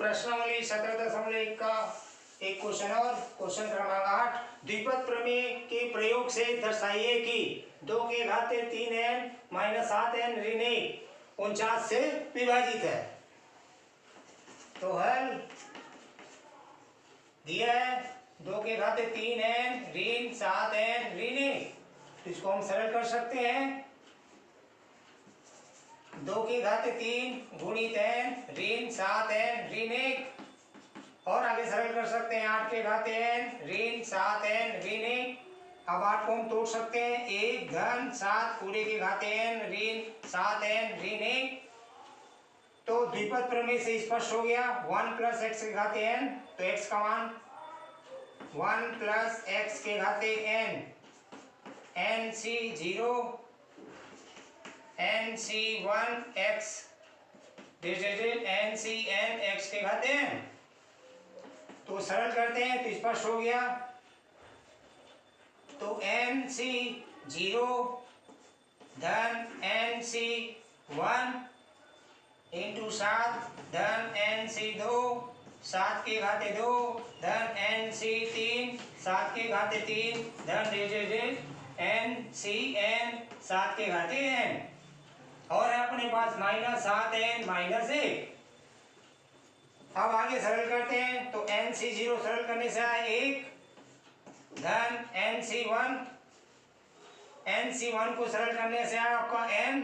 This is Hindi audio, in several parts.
प्रश्नावली 17.1 का एक क्वेश्चन और क्वेश्चन क्रमांक 8। द्विपद प्रमेय के प्रयोग से दर्शाइए कि 2 के घाते 3n माइनस 7n ऋण 49 से विभाजित है। तो हल दिया है 2 के घाते 3n ऋण 7n ऋण 1, तो इसको हम सरल कर सकते हैं। 2 के घाते 3 गुणित n ऋण 7n ऋण 1, और आगे सरल कर सकते हैं 8 के घाते n ऋण 7n ऋण 1। अब 8 को हम तोड़ सकते हैं, 1 धन 7 पूरे के घाते n ऋण 7n ऋण 1। तो द्विपद प्रमेय से स्पष्ट हो गया 1 प्लस एक्स के घाते n, तो x का मान 1 प्लस एक्स के घाते n nc0 nc1 x divided ncn x के घाते n। तो सरल करते हैं तो स्पष्ट हो गया। तो nc0 धन nc1 इंटू 7 धन nc2 7 के घाते 2 धन nc3 7 के घाते 3 धन डिवाइडेड ncn 7 के घाते n, और है अपने पास माइनस 7n माइनस 1। अब आगे सरल करते हैं तो nc0 सरल करने से आए 1 धन nc1 को सरल करने से आया आपका n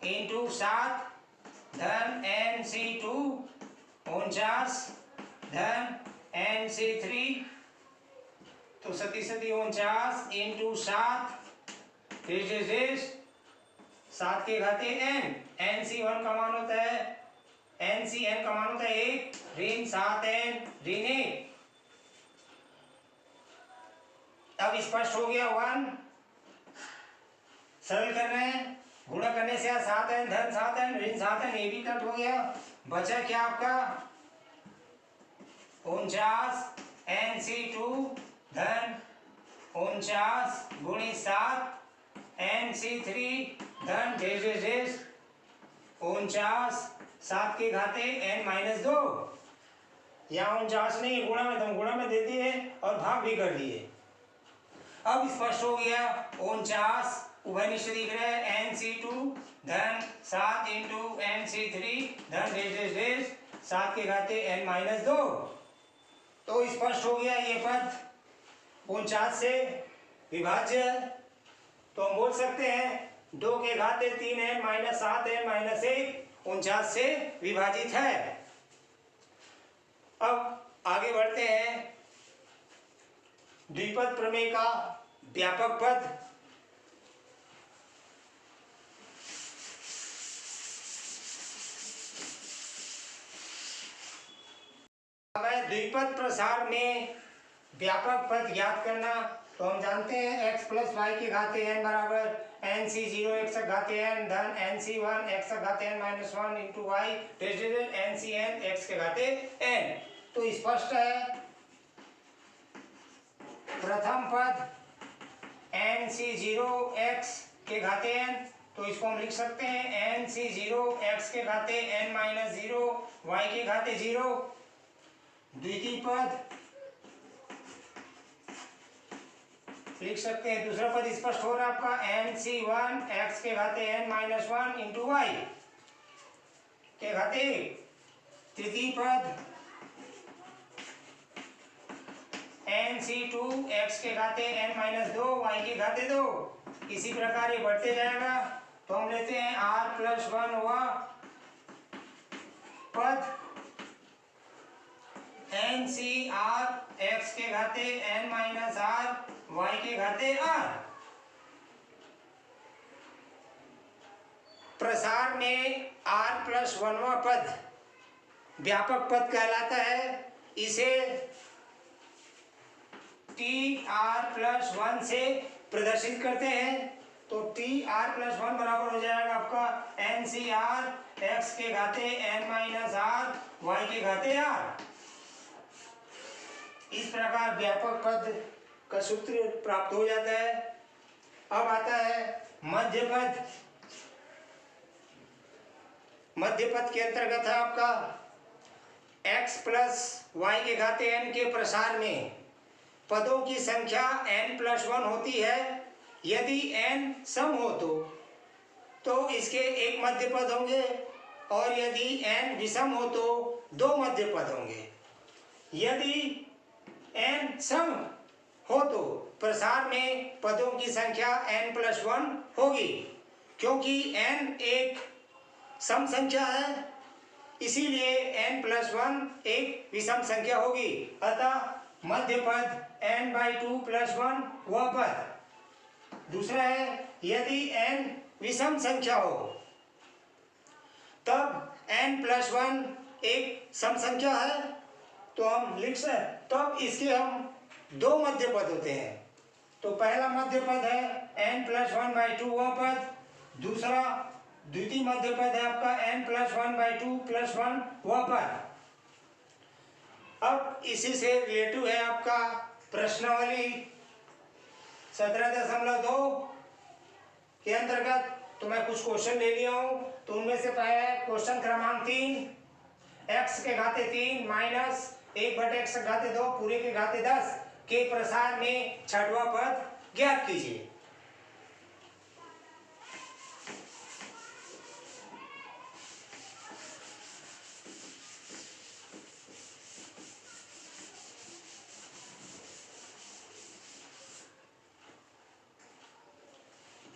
इंटू 7 धन nc2 49 धन nc3, तो 49 इंटू 7 7 के घाते n। nc1 का मान होता है ncn का मान होता है 1 ऋण 7n ऋण 1। अब स्पष्ट हो गया 1। सरल कर रहे हैं, गुणा करने से 7n धन 7n ऋण 7n, ये भी कट हो गया। बचा क्या आपका 49 nc2 धन 49 गुणित 7 nc3 धन 49 7 के घाते n माइनस 2। यहाँ 49 नहीं गुणा में, तो गुणा में दे दिए और भाग भी कर दिए। अब स्पष्ट हो गया 49 उभय निश्चय दिख रहा है nc2 धन 7 इंटू nc3 धन 7 के घाते n माइनस 2। तो स्पष्ट हो गया ये पद 49 से विभाज्य है। तो हम बोल सकते हैं 2 के घाते 3n माइनस 7n माइनस 1 49 से विभाजित है। अब आगे बढ़ते हैं द्विपद प्रमेय का व्यापक पद। द्विपद प्रसार में व्यापक पद ज्ञात करना, तो हम जानते हैं x प्लस वाई के घाते n बराबर nc0 x घाते n धन nc1 x घाते n minus 1 into y divided ncn x के घाते n। तो स्पष्ट है प्रथम पद nc0 x के घाते n, तो इसको हम लिख सकते हैं nc0 x के घाते n माइनस 0 y के घाते 0। द्वितीय पद लिख सकते हैं, दूसरा पद स्पष्ट हो रहा है आपका nc1 x के घाते n माइनस 1 इंटू वाई के घाते 1। तृतीय पद nc2 x के घाते n माइनस 2 y के घाते 2। इसी प्रकार ये बढ़ते जाएगा। तो हम लेते हैं r प्लस 1 हुआ पद ncr x के घाते n माइनस r y के घाते r। प्रसार में r प्लस 1वां पद व्यापक पद कहलाता है। इसे tr प्लस 1 से प्रदर्शित करते हैं। तो tr प्लस 1 बराबर हो जाएगा आपका ncr x के घाते n माइनस r y के घाते r। इस प्रकार व्यापक पद का सूत्र प्राप्त हो जाता है। अब आता है मध्य पद। मध्य पद के अंतर्गत है आपका x प्लस वाई के घाते n के प्रसार में पदों की संख्या n प्लस 1 होती है। यदि n सम हो तो इसके एक मध्य पद होंगे, और यदि n विषम हो तो दो मध्य पद होंगे। यदि n सम हो तो प्रसार में पदों की संख्या n प्लस 1 होगी। क्योंकि n एक सम संख्या है, इसीलिए n प्लस 1 एक विषम संख्या होगी। अतः मध्य पद n/2 प्लस 1 वह पद। दूसरा है, यदि n विषम संख्या हो तब n प्लस 1 एक सम संख्या है, तो हम लिख सकते, तब इसके हम दो मध्य पद होते हैं। तो पहला मध्य पद है n प्लस 1/2 वह पद, दूसरा द्वितीय मध्य पद है आपका n प्लस 1/2 प्लस 1 वह पद। अब इसी से रिलेटिव है आपका प्रश्नावली 17.2 के अंतर्गत। तो मैं कुछ क्वेश्चन ले लिया हूं। तो उनमें से पहला क्वेश्चन क्रमांक 3, x के घाते 3 माइनस 1/x के घाते 2 पूरे के घाते 10 के प्रसार में छठवां पद ज्ञात कीजिए।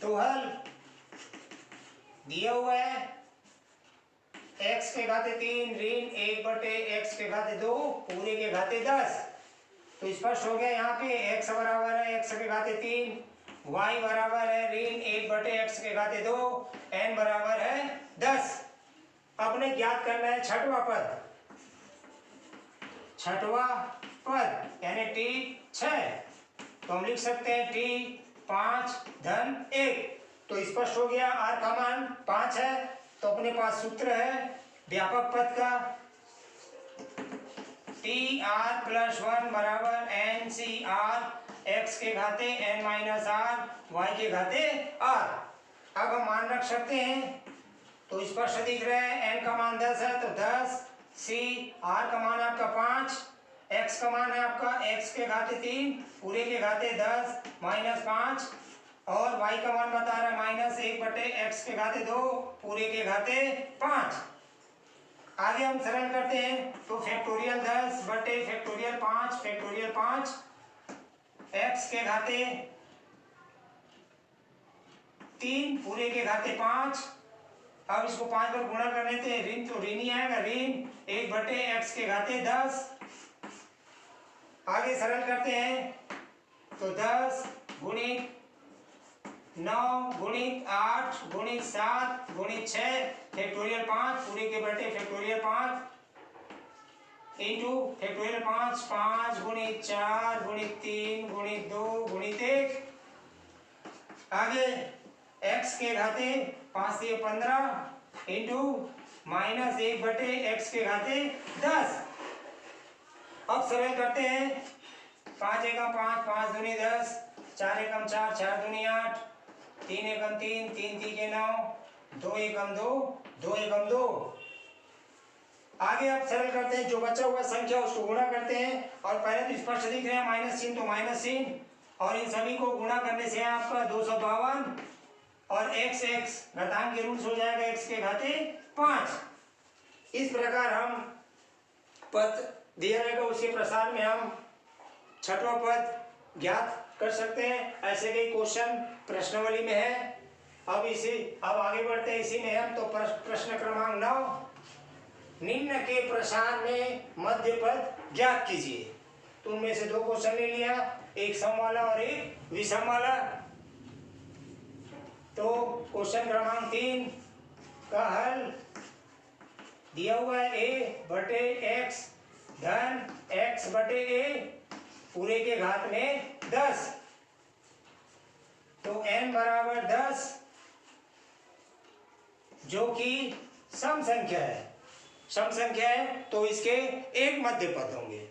तो हल दिया हुआ है x के घाते 3 ऋण 1/x के घाते 2 पूरे के घाते 10। तो स्पष्ट हो गया, यहाँ पे x बराबर है x के घाते 3, y बराबर है ऋण 1/x के घाते 2, n बराबर है 10। अपने ज्ञात करना है छठवां पद। छठवां पद यानी t6। तो हम लिख सकते हैं t5 धन 1। तो स्पष्ट हो गया, r का मान 5 है। तो अपने पास सूत्र है व्यापक पद का, tr प्लस 1 बराबर ncr x के घाते n माइनस r y के घाते r। अब हम मान रख सकते हैं, तो स्पष्ट दिख रहा है, n का मान 10 है तो 10 c, r का मान आपका 5, x का मान है आपका x के घाते 3 पूरे के घाते 10 माइनस 5, और y का मान बता रहा है माइनस 1/x के घाते 2 पूरे के घाते 5। आगे हम सरल करते हैं, तो फैक्टोरियल 10 बटे फैक्टोरियल 5 x के घाते 3 पूरे के घाते 5। अब इसको 5 पर गुणा कर लेते हैं, ऋण तो ऋण ही आएगा, ऋण 1/x के घाते 10। आगे सरल करते हैं, तो 10 गुणित 9 गुणित 8 गुणित 7 गुणित 6 फैक्टोरियल 5 पूरे के बटे फैक्टोरियल 5 इंटू फैक्टोरियल 5 गुणित 4 गुणित 3 गुणित 2 गुणित 1। आगे x के घाते 5 से 15 इंटू माइनस 1/x के घाते 10। अब सरल करते हैं, 5 एकम 5 5 दूनी 10, 4 एकम 4 4 दूनी 8, 3 एकम 3 3 3 के 9, 2 एकम 2 2 एकम 2। आगे आप सरल करते हैं, जो बचा हुआ संख्या उसको गुणा करते हैं, और पहले तो स्पष्ट दिख रहे हैं माइनस चिन्ह तो माइनस चिन्ह, और इन सभी को गुणा करने से आपका 252 और x घातांक के रूट हो जाएगा x के घाते 5। इस प्रकार हम पद दिया रहेगा उसके प्रसार में हम छठवां पद ज्ञात कर सकते हैं। ऐसे कई क्वेश्चन प्रश्नावली में है। अब आगे बढ़ते हैं, इसी में हम तो प्रश्न क्रमांक 9, निम्न के प्रसार में मध्य पद ज्ञात कीजिए। तो उनमें से दो क्वेश्चन ले लिया, एक सम वाला और एक विषम वाला। तो क्वेश्चन क्रमांक 3 का हल दिया हुआ है a/x धन x/a पूरे के घात में 10। तो n बराबर 10 जो कि सम संख्या है, सम संख्या है तो इसके एक मध्य पद होंगे।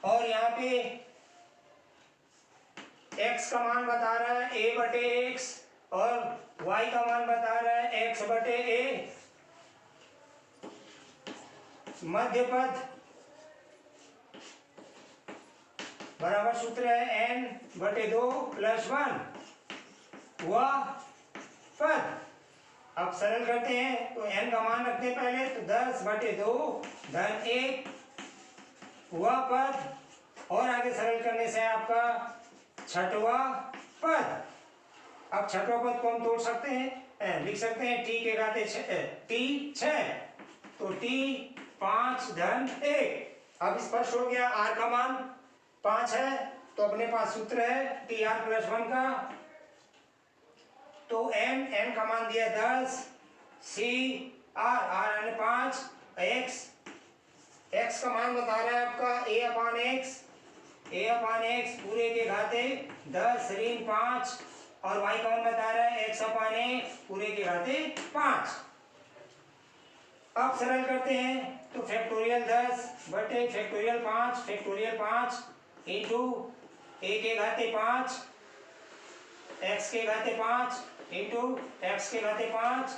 और यहाँ पे x का मान बता रहा है a/x और y का मान बता रहा है x/a। मध्य पद बराबर सूत्र है n/2 + 1 वह पद। अब सरल करते हैं तो n का मान रखते हैं पहले, तो 10/2 धन 1 वह पद, और आगे सरल करने से आपका छठवां पद। अब छठवां पद को हम तोड़ सकते हैं, लिख सकते हैं t के घाते t 6, तो t 5 धन 1। अब स्पष्ट हो गया, r का मान 5 है, तो अपने पास सूत्र है tr + 1 का, तो n का मान दिया 10, c r यानी 5, x का मान बता रहा है आपका a/x पूरे के घाते 10 ऋण 5, और y का मान बता रहा है x/a पूरे के घाते 5। अब सरल करते हैं तो फैक्टोरियल 10 बटे फैक्टोरियल 5 इंटू a के घाते 5 x के घाते 5 इंटू x के घाते 5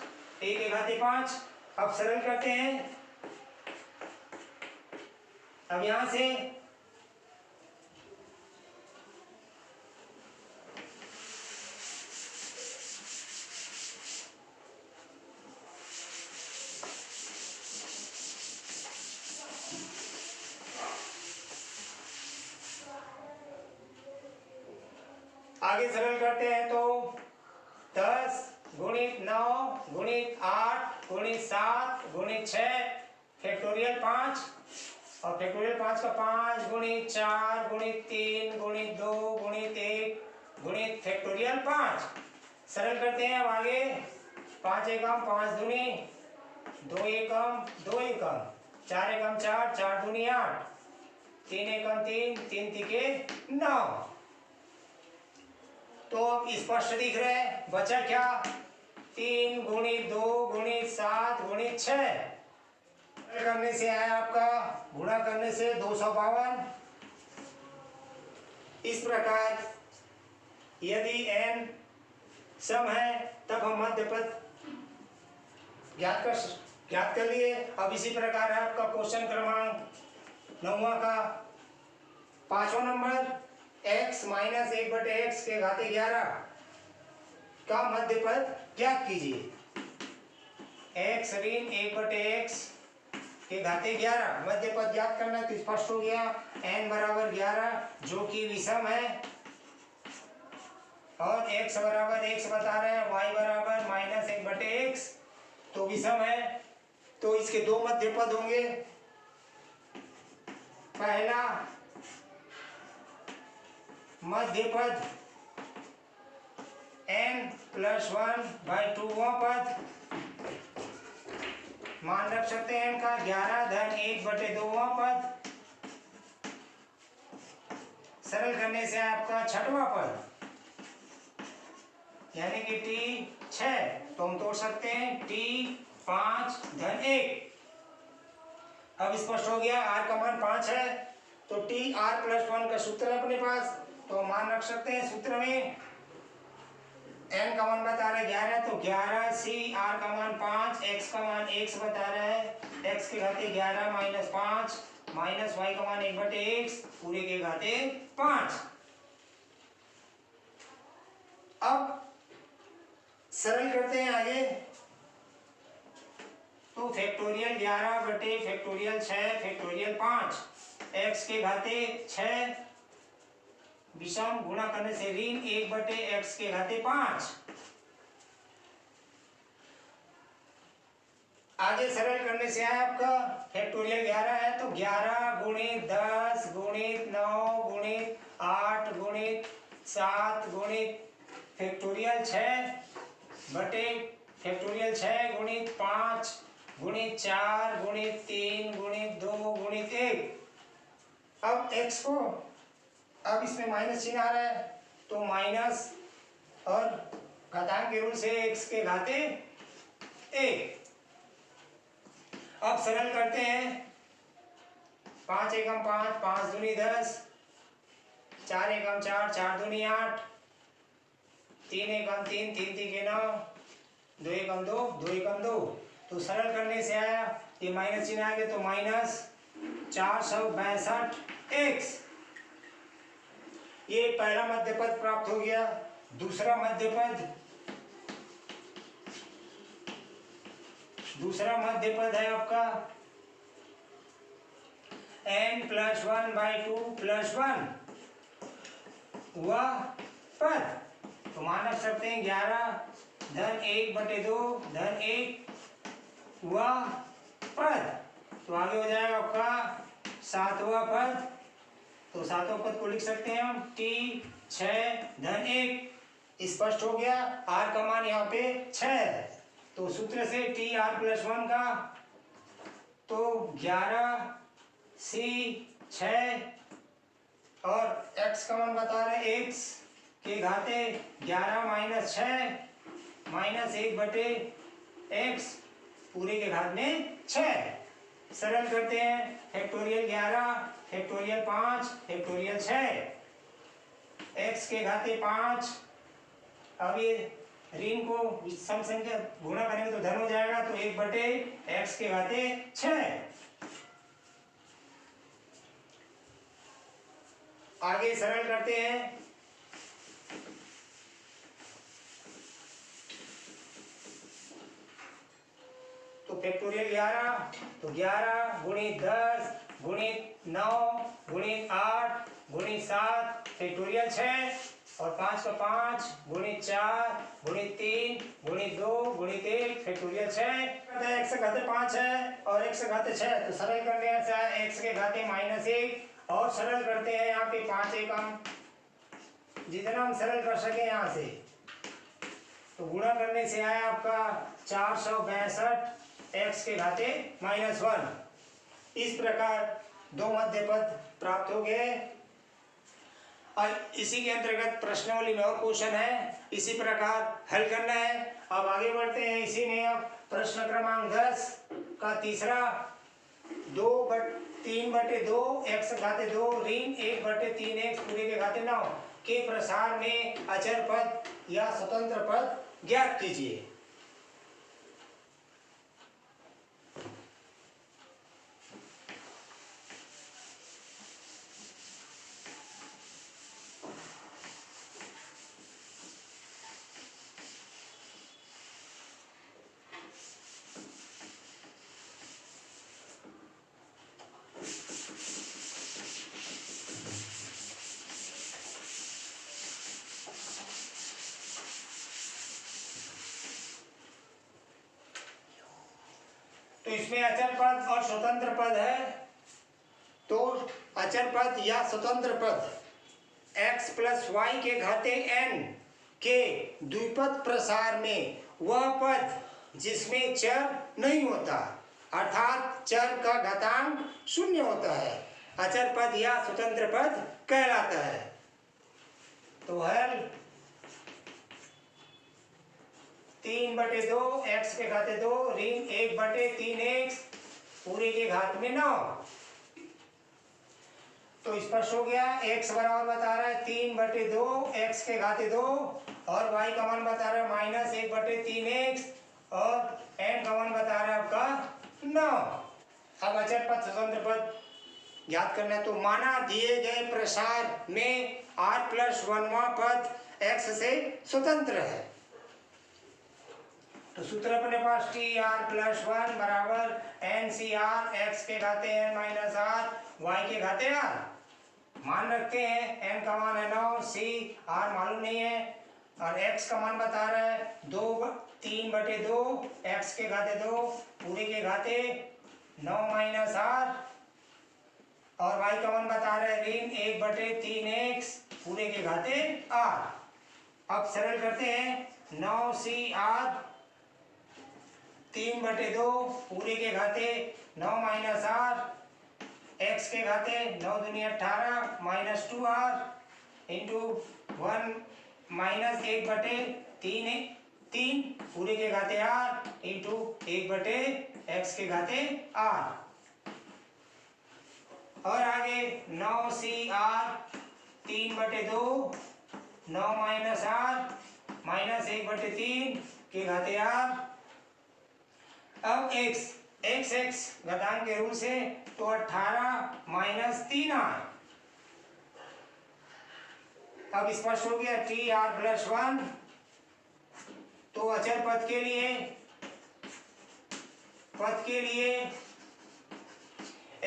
a के घाते 5। अब सरल करते हैं, अब यहां से आगे सरल करते हैं तो 10 गुणित 9 गुणित 8 गुणित 7 गुणित 6 फैक्टोरियल 5, और फैक्टोरियल 5 का 5 गुणित 4 गुणित 3 गुणित 2 गुणित 1 गुणित फैक्टोरियल 5। सरल करते हैं अब आगे, 5 एकम 5 दूनी 2 एकम 2 एकम 4 एकम 4 4 दूनी 8 3 एकम 3 3 तिके 9। तो अब स्पष्ट दिख रहा है, बचा क्या 3 गुणित 2 गुणित 7 गुणित 6 करने से आया आपका, गुणा करने से 252। इस प्रकार यदि n सम है तब हम मध्य पद ज्ञात कर लिए। अब इसी प्रकार है आपका क्वेश्चन क्रमांक 9 का 5वां नंबर, x - 1/x के घाते 11 का मध्य पद ज्ञात कीजिए। x ऋण 1/x के घाते 11 मध्य पद ज्ञात करना है, तो स्पष्ट हो गया n बराबर 11 जो कि विषम है, और x बराबर x बता रहे हैं, y बराबर -1/x तो विषम है, तो इसके दो मध्य पद होंगे। पहला मध्य पद n+1/2 पद, मान रख सकते हैं n का 11 धन 1/2 पद। सरल करने से आपका छठवां पद यानी कि t 6, तो हम तोड़ सकते हैं t 5 धन 1। अब स्पष्ट हो गया, r का मान 5 है, तो tr + 1 का सूत्र है अपने पास, तो मान रख सकते हैं सूत्र में। n का मान बता रहा है 11, तो 11c, r का मान 5, x का मान x बता रहा है, x के घाते 11 - 5 माइनस y का मान 1/x पूरे के घाते 5। अब सरल करते हैं आगे, तो फैक्टोरियल 11 बटे फैक्टोरियल 6 फैक्टोरियल 5 x के घाते 6 विषम गुणा करने से ऋण 1/x के घाते 5। आगे सरल करने से आया आपका फैक्टोरियल 11 है, तो 11 गुणित 10 गुणित 9 गुणित 8 गुणित 7 गुणित फैक्टोरियल 6 बटे फैक्टोरियल 6 गुणित 5 गुणित 4 गुणित 3 गुणित 2 गुणित 1। अब x को, अब इसमें माइनस चिन्ह आ रहा है, तो माइनस और घातांक के रूप से x के घाते 1। अब सरल करते हैं, 5 एकम 5 5 दूनी 10 4 एकम 4 4 दूनी 8 3 एकम 3 3 तिके 9 2 एकम 2 2 एकम 2। तो सरल करने से आया ये माइनस चिन्ह आएंगे तो माइनस 462x। ये पहला मध्य पद प्राप्त हो गया। दूसरा मध्य पद है आपका n+1/2 +1 वह पद, तो मान रख सकते हैं 11 धन 1/2 धन 1 वह पद। तो आगे हो जाएगा आपका 7वां पद। तो 7वां पद को लिख सकते हैं हम t 6 धन 1। स्पष्ट हो गया। r का मान यहाँ पे 6 है, तो सूत्र से tr+1 का तो 11c 6 और x का मान बता रहे x के घाते 11 - 6 -1/x पूरे के घात में 6। सरल करते हैं। फैक्टोरियल 11 फैक्टोरियल 5 फैक्टोरियल 6 x के घाते 5। अब ये ऋण को सम संख्या गुणा करेंगे तो धन हो जाएगा, तो 1/x के घाते 6। आगे सरल करते हैं। तो फैक्टोरियल 11 तो 11 × 10 × 9 × 8 × 7 फैक्टोरियल 6 और 5 का 5 × 4 × 3 × 2 × 1 फैक्टोरियल 6। x के घाते 5 है और x के घाते 6, तो सरल करने से x के घाते -1 और सरल करते हैं यहाँ पे 5 एकम, जितना हम सरल कर सके यहाँ से। तो गुणा करने से आया आपका 462 x के घाते -1। इस प्रकार दो मध्य पद प्राप्त हो गए। और इसी के अंतर्गत प्रश्नावली में और क्वेश्चन है, इसी प्रकार हल करना है। अब आगे बढ़ते हैं। इसी में अब प्रश्न क्रमांक 10 का तीसरा 3/2 x घाते 2 ऋण 1/3x पूरे के घाते 9 के प्रसार में अचर पद या स्वतंत्र पद ज्ञात कीजिए। तो इसमें अचर पद और स्वतंत्र पद है। तो अचर पद या स्वतंत्र पद x + y के घाते n के द्विपद प्रसार में वह पद जिसमें चर नहीं होता, अर्थात चर का घातांक 0 होता है, अचर पद या स्वतंत्र पद कहलाता है। तो हल 3/2 x के घाते 2 ऋण 1/3x पूरे के घात में 9। तो स्पष्ट हो गया। x बराबर बता रहा है 3/2 x के घाते 2 और y का मान बता रहा है -1/3x और n का मान बता रहा है आपका 9। अब अचर पद स्वतंत्र पद याद करना है। तो माना दिए गए प्रसार में r+1वां पद x से स्वतंत्र है। तो सूत्र अपने पास tr+1 बराबर NCr x के घाते n - r y के घाते r। मान रखते हैं n का मान है 9, c r मालूम नहीं है और x का मान बता रहा है 3/2 x के घाते 2 पूरे के घाते 9 - r और y का मान बता रहा है ऋण 1/3x पूरे के घाते r। अब सरल करते हैं। 9cr 3/2 पूरे के घाते 9 - r x के घाते 9 दूनी 18 -2r इंटू 1 -1/3 पूरे के घाते r इंटू 1/x के घाते r। और आगे 9cr 3/2 9 - r -1/3 के घाते r। अब x एक्स एक्स घातांक के रूल से, तो 18 माइनस 3r। अब स्पष्ट हो गया टी आर प्लस 1। तो अचर पद के लिए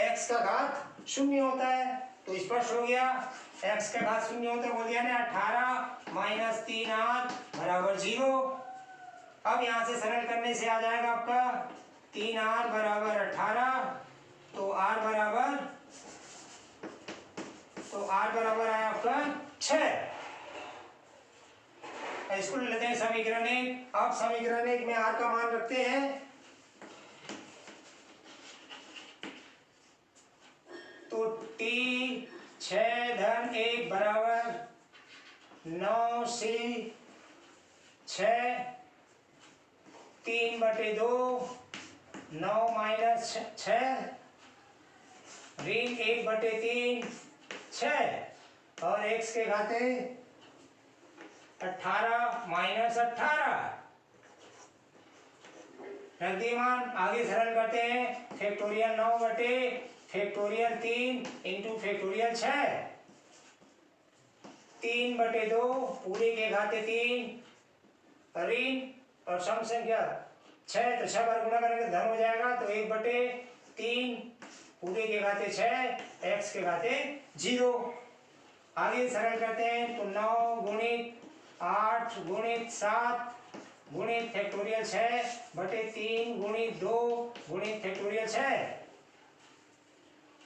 x का घात 0 होता है, तो स्पष्ट हो गया x का घात 0 होता है, बोल दिया ना 18 माइनस 3r बराबर 0। अब यहां से सरल करने से आ जाएगा आपका 3r बराबर 18, तो r बराबर आया आपका 6। इसको लेते हैं समीकरण 1। अब समीकरण 1 में r का मान रखते हैं, तो t 6 धन 1 बराबर 9c 6, 3/2 9 माइनस 6 ऋण 1/3 6 और x के घाते 18 माइनस 18 रख दिए मान। आगे सरल करते हैं, फैक्टोरियल 9 बटे फैक्टोरियल 3 इंटू फैक्टोरियल 6, 3/2 पूरे के घाते 3 ऋण और सम संख्या 6, तो 6 बार गुणा करेंगे धन हो जाएगा, तो 1/3 पूरे के घाते 6 x के घाते 0। आगे सरल करते हैं, तो 9 गुणित 8 गुणित 7 गुणित फैक्टोरियल 6 बटे 3 गुणित 2 गुणित फैक्टोरियल 6।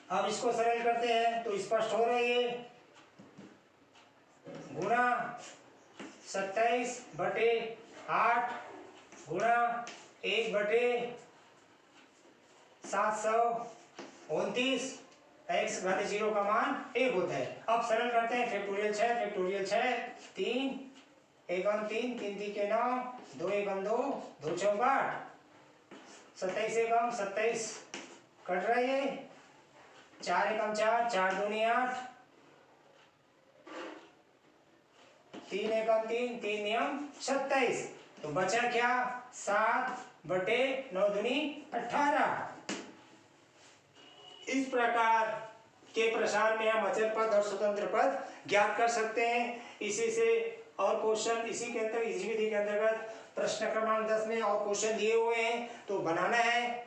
अब इसको सरल करते हैं तो स्पष्ट हो रही है, गुणा 27/8 गुणा 1/729 x घाते 0 का मान 1 होता है। अब सरल करते हैं, फैक्टोरियल 6 3 1 3 3 3 के 9 2 1 2 2 6 8 27 1 27 कट रहा है, 4 1 4 4 2 8 3 1 3 3 नियम 27, तो बचा क्या 7/9 दूनी 18। इस प्रकार के प्रसार में हम अचर पद और स्वतंत्र पद ज्ञात कर सकते हैं। इसी से और क्वेश्चन इसी के अंतर्गत, इस विधि के अंतर्गत प्रश्न क्रमांक 10 में और क्वेश्चन दिए हुए हैं, तो बनाना है।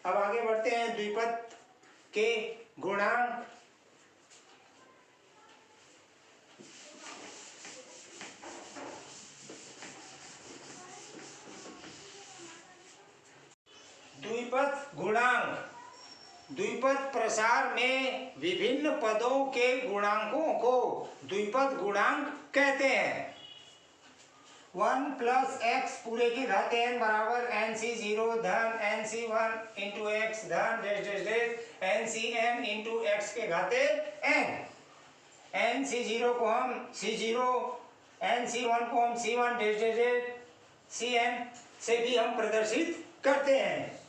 अब आगे बढ़ते हैं, द्विपद के गुणांक। द्विपद गुणांक, द्विपद प्रसार में विभिन्न पदों के गुणांकों को द्विपद गुणांक कहते हैं। 1 प्लस एक्स पूरे के घाते n बराबर nc0 धन nc1 इंटू एक्स धन dash dash dash ncn into x के घाते n। nc0 को हम c0, nc1 को हम c1 dash dash dash cn से भी हम प्रदर्शित करते हैं।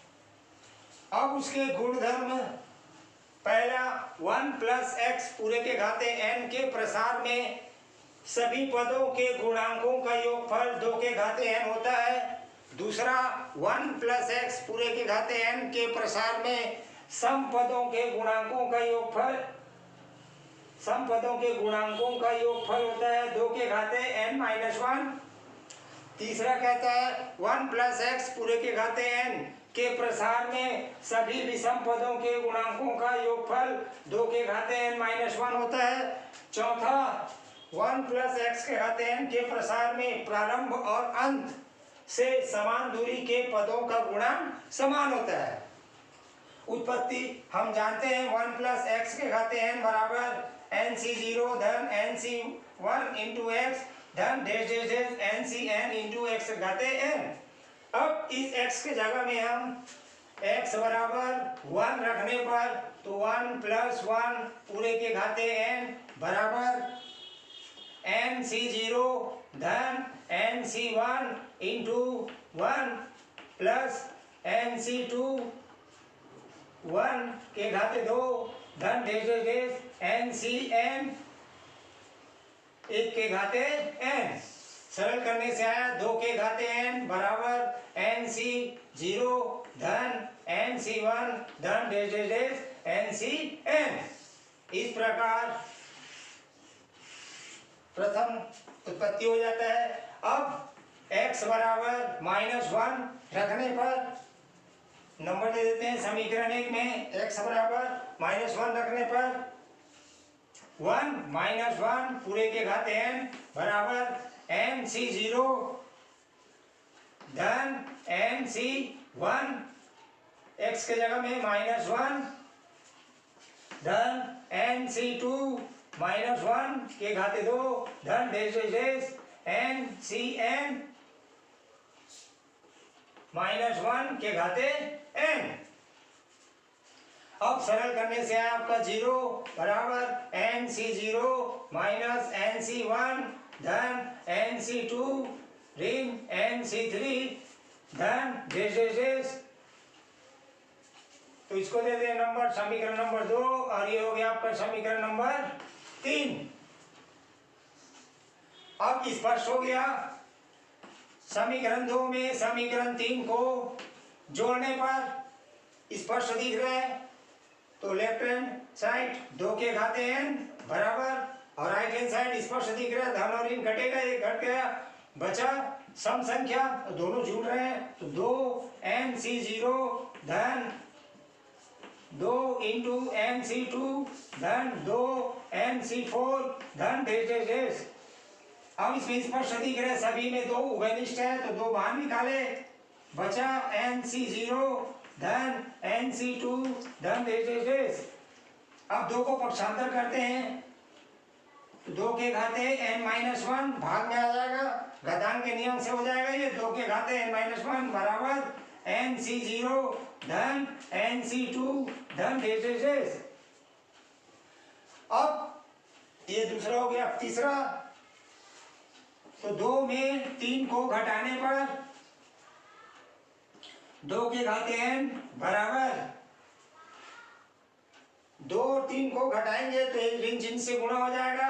अब उसके गुणधर्म, पहला 1 प्लस एक्स पूरे के घाते n के प्रसार में सभी पदों के गुणांकों का योगफल 2 के घाते n होता है। दूसरा 1 प्लस एक्स पूरे के घाते n के प्रसार में सम पदों के गुणांकों का योगफल होता है 2 के घाते n माइनस 1। तीसरा कहता है 1 प्लस एक्स पूरे के घाते n के प्रसार में सभी विषम पदों के गुणांकों का योगफल 2 के घाते n माइनस 1 होता है। चौथा 1 प्लस एक्स के घाते n के प्रसार में प्रारंभ और अंत से समान दूरी के पदों का गुणांक समान होता है। उत्पत्ति हम जानते हैं, 1 प्लस एक्स के घाते n बराबर nc0 धन nc1 इंटू एक्स धन dash dash dash ncn into x के घाते n। अब इस x के जगह में हम x बराबर 1 रखने पर, तो 1 प्लस 1 पूरे के घाते n बराबर nc0 धन nc1 इंटू 1 प्लस nc2 1 के घाते 2 धन डेश डेश डेश ncn 1 के घाते n। सरल करने से आया 2 के घाते n बराबर nc0 धन NC1 धन डैश डैश डैश NCN। इस प्रकार प्रथम उत्पत्ति हो जाता है। अब x बराबर -1 रखने पर नंबर दे देते हैं समीकरण 1 में। x बराबर -1 रखने पर 1 - 1 पूरे के घाते n बराबर NC0 धन NC1 x के जगह में -1 धन NC2 -1 के घाते 2 धन डैश डैश डैश NCN -1 के घाते n। अब सरल करने से आपका 0 बराबर NC0 NC1 धन NC2 ऋण NC3 धन डैश डैश डैश। तो इसको दे दें नंबर समीकरण नंबर 2 और ये हो गया आपका समीकरण नंबर 3। अब स्पष्ट हो गया समीकरण 2 में समीकरण 3 को जोड़ने पर स्पष्ट दिख रहा है। तो लेफ्ट हैंड साइड 2 के घाते n बराबर और राइट हैंड साइड स्पष्ट दिख रहा है। धन और ऋण घटेगा, ये घट गया, बचा सम संख्या, तो दोनों जुड़ रहे हैं। तो 2NC0 धन 2 इंटू NC2 धन 2NC4 धन डैश डैश डैश। अब इसमें स्पष्ट दिख रहा है सभी में 2 उभयनिष्ठ है, तो 2 बाहर निकाले, बचा NC0 धन NC2 धन डैश डैश डैश। अब 2 को पक्षांतर करते हैं तो 2 के घाते n-1 भाग में आ जाएगा, घातांक के नियम से हो जाएगा ये। 2 के घाते n-1 बराबर NC0 धन NC2 धन डैश डैश डैश। अब ये दूसरा हो गया। तीसरा, तो 2 में 3 को घटाने पर 2 के घाते n बराबर 2 और 3 को घटाएंगे तो ये ऋण चिन्ह से गुणा हो जाएगा,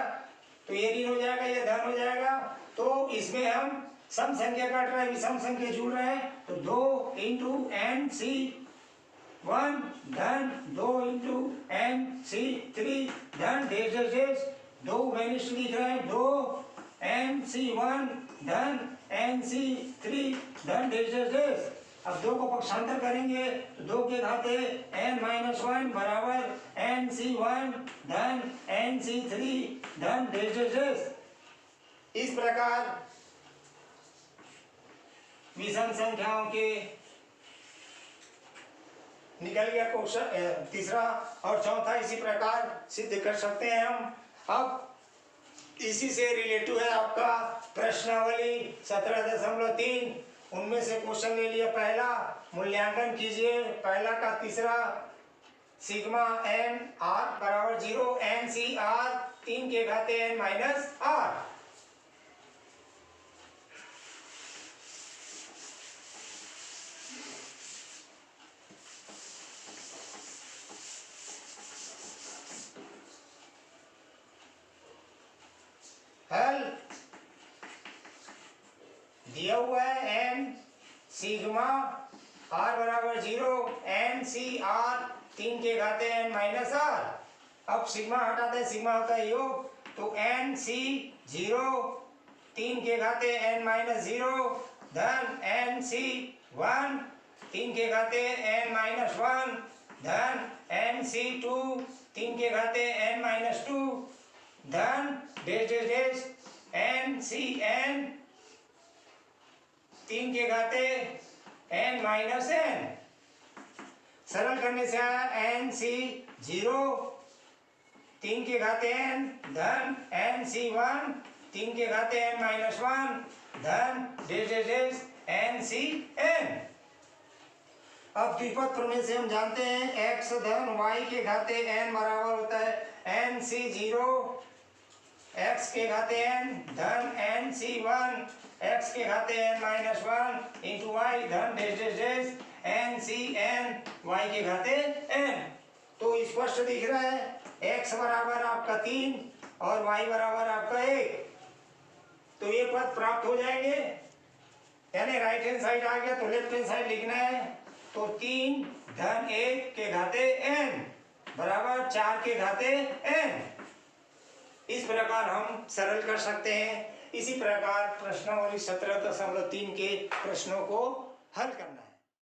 तो ये ऋण हो जाएगा, ये धन हो जाएगा। तो इसमें हम सम संख्या काट रहे हैं, विषम संख्या जुड़ रहे हैं। तो 2 इंटू NC1 धन 2 इंटू NC3 धन डैश डैश डैश। 2 उभयनिष्ठ दिख रहे हैं, 2 NC1 धन NC3 धन डैश डैश डैश। अब 2 को पक्षांतर करेंगे तो 2 के घाते n-1 बराबर NC1 धन NC3 धन डैश डैश डैश। इस प्रकार विषम संख्याओं के निकल गया क्वेश्चन तीसरा और चौथा इसी प्रकार सिद्ध कर सकते हैं हम। अब इसी से रिलेटिव है आपका प्रश्नावली 17.3, उनमें से क्वेश्चन ले लिया। पहला मूल्यांकन कीजिए, पहला का तीसरा सिग्मा n r बराबर 0 NCr 3 के घाते n-r। हल दिया हुआ है n सिग्मा r बराबर 0 NCr 3 के घाते n-r। अब सिग्मा हटाते हैं, सिग्मा होता है योग, तो NC0 3 के घाते n-0 धन NC1 3 के घाते n-1 धन NC2 3 के घाते n-2 धन डैश डैश डैश NCN 3 के घाते n-n। सरल करने से आया NC0 3 के घाते n धन NC1 3 के घाते n-1 धन डैश डैश डैश NCN। अब द्विपद प्रमेय से हम जानते हैं x धन y के घाते n बराबर होता है NC0 x के घाते n धन NC1 x के घाते n-1 इंटू y धन dash dash dash NCN y के घाते n। तो स्पष्ट दिख रहा है x बराबर आपका 3 और y बराबर आपका 1, तो ये पद प्राप्त हो जाएंगे। यानी राइट हैंड साइड आ गया तो लेफ्ट हैंड साइड लिखना है। तो 3 धन 1 के घाते n बराबर 4 के घाते n। इस प्रकार हम सरल कर सकते हैं। इसी प्रकार प्रश्नावली 17.3 के प्रश्नों को हल करना है।